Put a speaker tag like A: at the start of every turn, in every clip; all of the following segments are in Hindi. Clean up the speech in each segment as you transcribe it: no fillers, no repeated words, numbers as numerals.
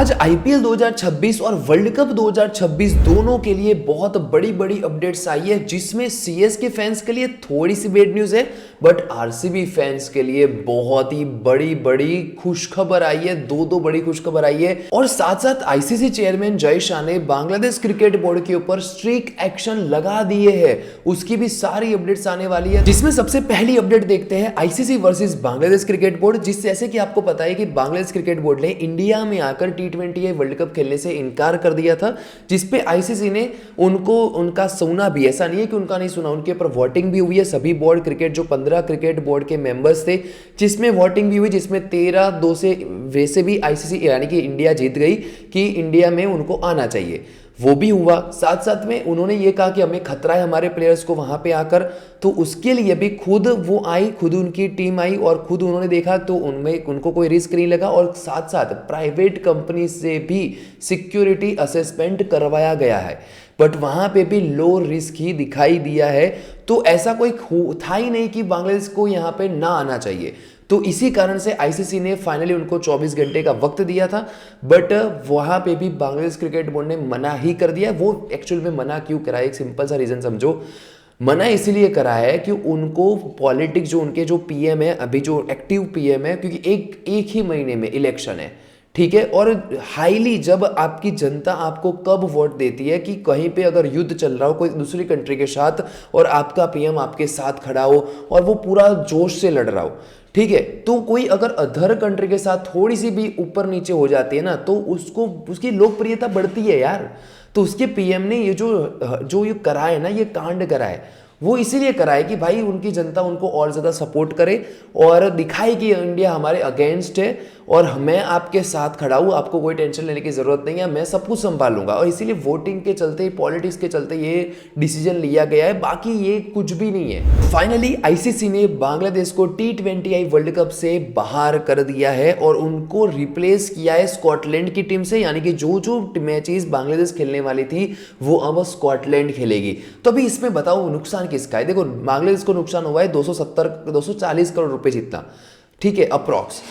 A: आज आईपीएल 2026 और वर्ल्ड कप 2026 दोनों के लिए बहुत बड़ी बड़ी अपडेट्स आई है, जिसमें सीएसके फैंस के लिए थोड़ी सी बैड न्यूज है, बट आरसीबी फैंस के लिए बहुत ही बड़ी बड़ी खुशखबर आई है। दो बड़ी खुशखबर आई है। और साथ साथ आईसीसी चेयरमैन जय शाह ने बांग्लादेश क्रिकेट बोर्ड के ऊपर स्ट्रिक्ट एक्शन लगा दिए हैं। उसकी भी सारी अपडेट्स आने वाली है, जिसमें सबसे पहली अपडेट देखते हैं ICC versus Bangladesh cricket board. जिस जैसे कि आपको पता है कि बांग्लादेश क्रिकेट बोर्ड ने इंडिया में आकर T20 वर्ल्ड कप खेलने से इनकार कर दिया था, जिसपे आईसीसी ने उनका सुना भी, ऐसा नहीं है कि उनका नहीं सुना, उनके ऊपर वोटिंग भी हुई है। सभी बोर्ड क्रिकेट जो 15 क्रिकेट बोर्ड के मेंबर्स थे, जिसमें वोटिंग भी हुई, जिसमें 13-2 से वैसे भी आईसीसी यानी कि इंडिया जीत गई कि इंडिया में उनको आना चाहिए, वो भी हुआ। साथ साथ में उन्होंने ये कहा कि हमें खतरा है हमारे प्लेयर्स को वहां पे आकर, तो उसके लिए भी खुद वो आई, खुद उनकी टीम आई और खुद उन्होंने देखा, तो उनको कोई रिस्क नहीं लगा। और साथ साथ प्राइवेट कंपनी से भी सिक्योरिटी असेसमेंट करवाया गया है, बट वहां पे भी लो रिस्क ही दिखाई दिया है। तो ऐसा कोई था ही नहीं कि बांग्लादेश को यहाँ पे ना आना चाहिए। तो इसी कारण से आईसीसी ने फाइनली उनको 24 घंटे का वक्त दिया था, बट वहां पे भी बांग्लादेश क्रिकेट बोर्ड ने मना ही कर दिया। वो एक्चुअल में मना क्यों करा है, एक सिंपल सा रीजन समझो। मना इसीलिए करा है कि उनको पॉलिटिक्स जो उनके जो पीएम है, अभी जो एक्टिव पीएम है, क्योंकि एक ही महीने में इलेक्शन है, ठीक है। और हाईली जब आपकी जनता आपको कब वोट देती है कि कहीं पे अगर युद्ध चल रहा हो कोई दूसरी कंट्री के साथ और आपका पीएम आपके साथ खड़ा हो और वो पूरा जोश से लड़ रहा हो, ठीक है, तो कोई अगर अदर कंट्री के साथ थोड़ी सी भी ऊपर नीचे हो जाती है ना, तो उसकी लोकप्रियता बढ़ती है यार। तो उसके पीएम ने ये जो ये करा है ना, ये कांड करा है, वो इसीलिए करा है कि भाई उनकी जनता उनको और ज्यादा सपोर्ट करे और दिखाए कि इंडिया हमारे अगेंस्ट है और मैं आपके साथ खड़ा हूं, आपको कोई टेंशन लेने की जरूरत नहीं है, मैं सब कुछ संभालूंगा। और इसीलिए वोटिंग के चलते, पॉलिटिक्स के चलते ये डिसीजन लिया गया है, बाकी ये कुछ भी नहीं है। फाइनली आईसीसी ने बांग्लादेश को T20 वर्ल्ड कप से बाहर कर दिया है और उनको रिप्लेस किया है स्कॉटलैंड की टीम से, यानी कि जो मैचेस बांग्लादेश खेलने वाली थी वो अब स्कॉटलैंड खेलेगी। तो अभी इसमें बताओ नुकसान किसका है। देखो, बांग्लादेश को नुकसान हुआ है 240 करोड़ रुपए जितना, ठीक है, अप्रॉक्स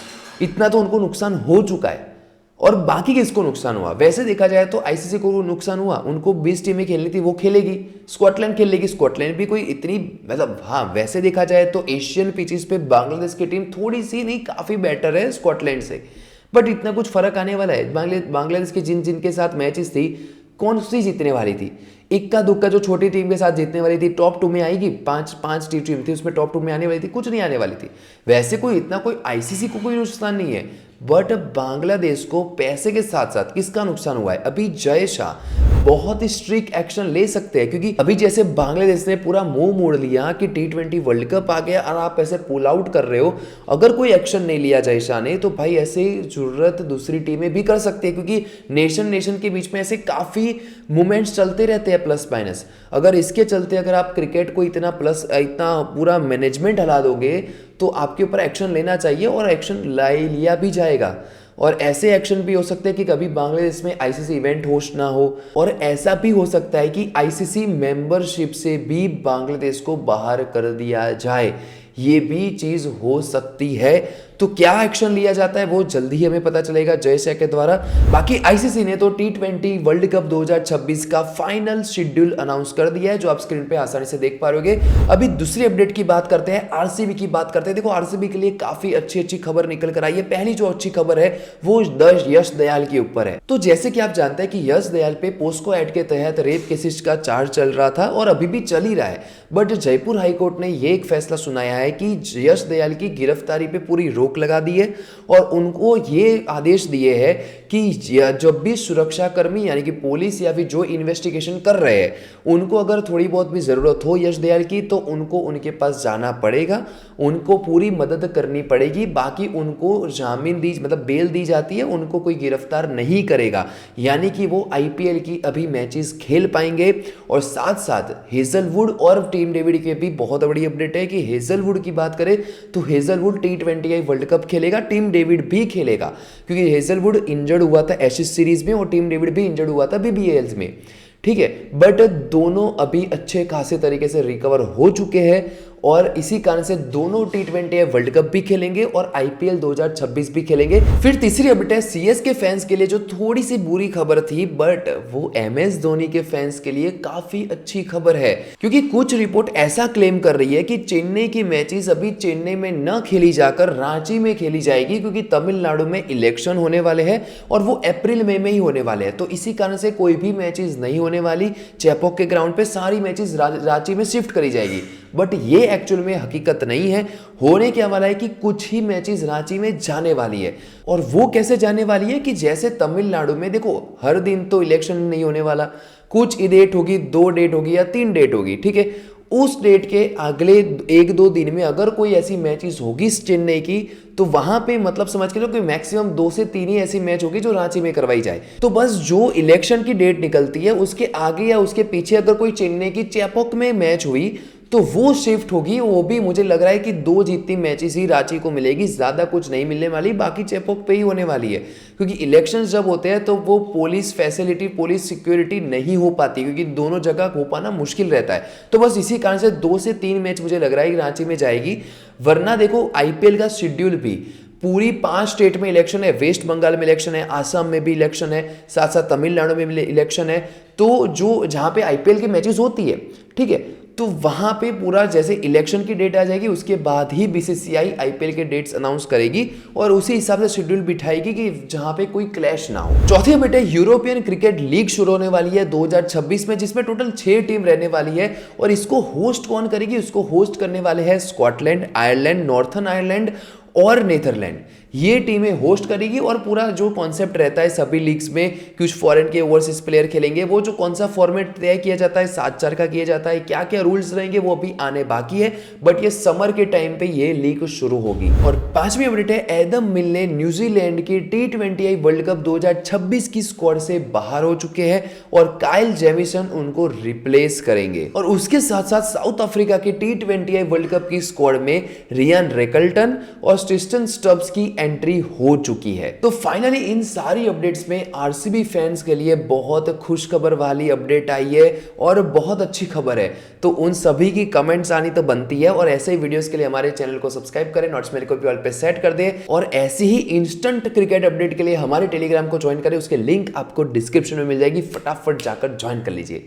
A: इतना तो उनको नुकसान हो चुका है। और बाकी किसको नुकसान हुआ? वैसे देखा जाए तो आईसीसी को नुकसान हुआ, उनको 20 टीमें खेलनी थी, वो खेलेगी, स्कॉटलैंड खेलेगी। स्कॉटलैंड भी कोई इतनी, मतलब हाँ, वैसे देखा जाए तो एशियन पिचेस पे बांग्लादेश की टीम थोड़ी सी नहीं काफी बेटर है स्कॉटलैंड से, बट इतना कुछ फर्क आने वाला है। बांग्लादेश के जिनके साथ मैचेस थी, कौन सी जीतने वाली थी? इक्का दुक्का जो छोटी टीम के साथ जीतने वाली थी, टॉप 2 में आएगी, पांच टीम थी उसमें टॉप 2 में आने वाली थी, कुछ नहीं आने वाली थी। वैसे कोई आईसीसी को कोई नुकसान नहीं है, बट बांग्लादेश को पैसे के साथ साथ किसका नुकसान हुआ है? अभी जय शाह बहुत ही स्ट्रिक्ट एक्शन ले सकते हैं, क्योंकि अभी जैसे बांग्लादेश ने पूरा मुंह मोड़ लिया कि T20 वर्ल्ड कप आ गया और आप ऐसे पुल आउट कर रहे हो, अगर कोई एक्शन नहीं लिया जय शाह ने, तो भाई ऐसे जरूरत दूसरी टीमें भी कर सकती है, क्योंकि नेशन के बीच में ऐसे काफी मूवमेंट्स चलते रहते हैं प्लस माइनस। अगर इसके चलते अगर आप क्रिकेट को इतना पूरा मैनेजमेंट हला दोगे, तो आपके ऊपर एक्शन लेना चाहिए और एक्शन लिया भी जाएगा। और ऐसे एक्शन भी हो सकते हैं कि कभी बांग्लादेश में आईसीसी इवेंट होस्ट ना हो, और ऐसा भी हो सकता है कि आईसीसी मेंबरशिप से भी बांग्लादेश को बाहर कर दिया जाए, ये भी चीज हो सकती है। तो क्या एक्शन लिया जाता है वो जल्दी ही हमें पता चलेगा जय शाह के द्वारा। बाकी आईसीसी ने तो T20 वर्ल्ड कप 2026 का फाइनल शेड्यूल अनाउंस कर दिया है, जो आप स्क्रीन पे आसानी से देख पा रहे होगे। अभी दूसरी अपडेट की बात करते हैं, आरसीबी की बात करते हैं। देखो, आरसीबी के लिए काफी अच्छी खबर निकल कर आई है। पहली जो अच्छी खबर है वो यश दयाल के ऊपर है। तो जैसे कि आप जानते हैं कि यश दयाल पे पोस्को एक्ट के तहत रेप केसेस का चार्ज चल रहा था और अभी भी चल ही रहा है, बट जयपुर हाईकोर्ट ने ये एक फैसला सुनाया है कि यश दयाल की गिरफ्तारी पे पूरी रोक लगा दी है और उनको ये आदेश दिए हैं कि जब भी सुरक्षाकर्मी यानी कि पुलिस या फिर जो इन्वेस्टिगेशन कर रहे हैं, उनको अगर थोड़ी बहुत भी जरूरत हो यश दयाल की, तो उनको उनके पास जाना पड़ेगा, उनको पूरी मदद करनी पड़ेगी। बाकी उनको जामीन मतलब बेल दी जाती है, उनको कोई गिरफ्तार नहीं करेगा, यानी कि वो आईपीएल की अभी मैचेस खेल पाएंगे। और साथ साथ हेजलवुड और टीम डेविड के भी बहुत बड़ी अपडेट है कि हेजलवुड की बात करें तो हेजलवुड T20 वर्ल्ड कप खेलेगा, टीम डेविड भी खेलेगा, क्योंकि हेजलवुड इंजर्ड हुआ था एशेज सीरीज में और टीम डेविड भी इंजर्ड हुआ था BBL में, ठीक है। बट दोनों अभी अच्छे खासे तरीके से रिकवर हो चुके हैं और इसी कारण से दोनों T20 वर्ल्ड कप भी खेलेंगे और IPL 2026 भी खेलेंगे। फिर तीसरी अपडेट है CS के फैंस के लिए जो थोड़ी सी बुरी खबर थी, बट वो MS धोनी के फैंस के लिए काफी अच्छी खबर है, क्योंकि कुछ रिपोर्ट ऐसा क्लेम कर रही है कि चेन्नई की मैचेस अभी चेन्नई में न खेली जाकर रांची में खेली जाएगी, क्योंकि तमिलनाडु में इलेक्शन होने वाले हैं और वो अप्रैल मई में ही होने वाले हैं। तो इसी कारण से कोई भी मैचेस नहीं होने वाली, चेपॉक के ग्राउंड पे सारी मैचेस रांची में शिफ्ट करी जाएगी। बट ये एक्चुअल में हकीकत नहीं है। होने क्या वाला है कि कुछ ही मैचेस रांची में जाने वाली है, और वो कैसे जाने वाली है कि जैसे तमिलनाडु में देखो हर दिन तो इलेक्शन नहीं होने वाला, कुछ डेट होगी, 2 डेट होगी या 3 डेट होगी, ठीक है। उस डेट के अगले 1-2 दिन में अगर कोई ऐसी मैचेस होगी चेन्नई की, तो वहां पे मतलब समझ के लो कि मैक्सिमम 2 से 3 ही ऐसी मैच होगी जो रांची में करवाई जाए। तो बस जो इलेक्शन की डेट निकलती है उसके आगे या उसके पीछे अगर कोई चेन्नई की चेपॉक में मैच हुई तो वो शिफ्ट होगी। वो भी मुझे लग रहा है कि 2 जीतती मैचेस ही रांची को मिलेगी, ज्यादा कुछ नहीं मिलने वाली, बाकी चेपॉक पे ही होने वाली है। क्योंकि इलेक्शंस जब होते हैं तो वो पुलिस फैसिलिटी, पुलिस सिक्योरिटी नहीं हो पाती, क्योंकि दोनों जगह हो पाना मुश्किल रहता है। तो बस इसी कारण से 2 से 3 मैच मुझे लग रहा है कि रांची में जाएगी। वरना देखो IPL का शेड्यूल भी पूरी 5 स्टेट में इलेक्शन है, वेस्ट बंगाल में इलेक्शन है, आसाम में भी इलेक्शन है, साथ साथ तमिलनाडु में भी इलेक्शन है। तो जो जहां पे IPL की मैचेस होती है, ठीक है, तो वहां पे पूरा जैसे इलेक्शन की डेट आ जाएगी उसके बाद ही BCCI IPL के डेट्स अनाउंस करेगी और उसी हिसाब से शेड्यूल बिठाएगी कि जहां पे कोई क्लैश ना हो। चौथी अपडेट है, यूरोपियन क्रिकेट लीग शुरू होने वाली है 2026 में, जिसमें टोटल 6 टीम रहने वाली है। और इसको होस्ट कौन करेगी? इसको होस्ट करने वाले हैं स्कॉटलैंड, आयरलैंड, नॉर्थर्न आयरलैंड और नीदरलैंड। ये टीमें होस्ट करेगी और पूरा जो कॉन्सेप्ट रहता है सभी लीग्स में कुछ फॉरेन के ओवरसीज प्लेयर खेलेंगे। वो जो कौन सा फॉर्मेट तय किया जाता है, 7-4 का किया जाता है, क्या क्या रूल्स रहेंगे वो अभी आने बाकी है, बट ये समर के टाइम पे ये लीग शुरू होगी। और 5वीं अपडेट है, एडम मिल ने न्यूजीलैंड की T20 वर्ल्ड कप 2026 की स्क्वाड से बाहर हो चुके हैं और काइल जेमिसन उनको रिप्लेस करेंगे। और उसके साथ साथ साउथ अफ्रीका की T20 वर्ल्ड कप की स्क्वाड में रियान रेकल्टन और ट्रिस्टन स्टब्स की एंट्री हो चुकी है। तो फाइनली इन सारी अपडेट्स में RCB फैंस के लिए बहुत खुशखबर वाली अपडेट आई है और बहुत अच्छी खबर है। तो उन सभी की कमेंट्स आनी तो बनती है, और ऐसे ही वीडियोस के लिए हमारे चैनल को सब्सक्राइब करें, नोटिफिकेशन को भी ऑल पे सेट कर दें, और ऐसी ही इंस्टेंट क्रिकेट अपडेट के लिए हमारे टेलीग्राम को ज्वाइन करें। उसके लिंक आपको डिस्क्रिप्शन में मिल जाएगी, फटाफट जाकर ज्वाइन कर लीजिए।